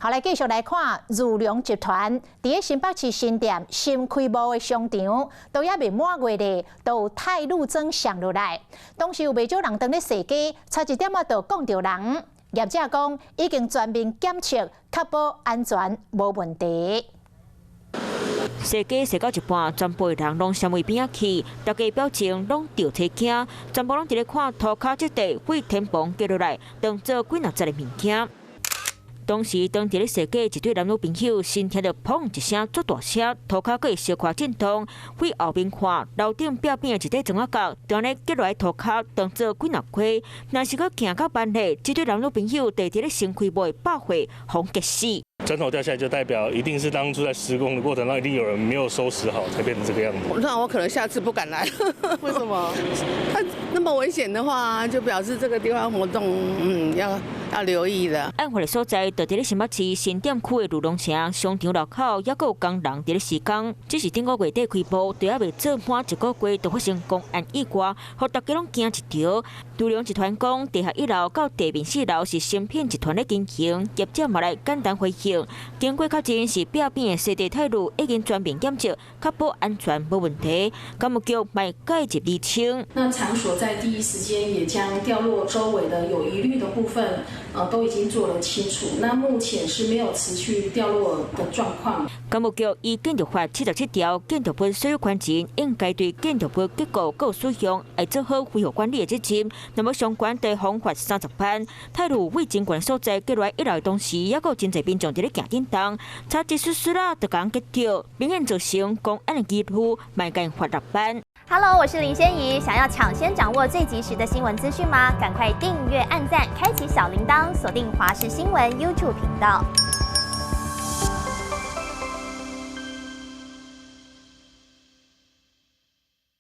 后来继续来看如龙集团伫新北市新店新开幕的商场，都也未满月咧，都有太路装上落来。当时有未少人伫咧踅街，差一点就讲到人。业者讲已经全面检测，确保安全无问题。 踅街踅到一半，全部的人拢闪位边仔去，大家表情拢着体惊，全部拢伫咧看涂骹即地废天棚跌落来，当做几若节的物件。当时当伫咧踅街，一对男女朋友先听到砰一声足大声，涂骹佫会小可震动，往后面看，楼顶壁边的一块砖仔角，当咧跌落来涂骹，当做几若块。若是佫行到万里，这对男女朋友地伫咧新开幕的百货，红结死。 砖头掉下来就代表一定是当初在施工的过程中，一定有人没有收拾好，才变成这个样子。那我可能下次不敢来，为什么？它那么危险的话，就表示这个地方活动，要留意的。案发的所在就伫咧新北市新店区的如龙城商场路口，还佫有工人伫咧施工。只是顶个月底开幕，都还未做满一个月，就发生公安意外，互大家拢惊一条。如龙集团讲，地下1楼到地面4楼是芯片集团咧经营，业者嘛来简单回应。 经过确认是壁边的西地泰路已经全面检测，确保安全无问题。干务局卖介入厘清。那场所在第一时间也将掉落周围的有疑虑的部分，都已经做了清除。那目前是没有持续掉落的状况。干务局依建筑法77条，建筑物所有权人应该对建筑物结构各使用，爱做好恢复管理的责任。那么相关地方罚30万。泰路卫经管所在跌落来1楼的同时，也有真侪民众伫咧行叮当，差一丝丝啦，就讲结掉，明显造成公安的疑虑，卖间罚6万。Hello， 我是林仙怡，想要抢先掌握最及时的新闻资讯吗？赶快订阅、按赞、开启小铃铛，锁定华视新闻 YouTube 频道。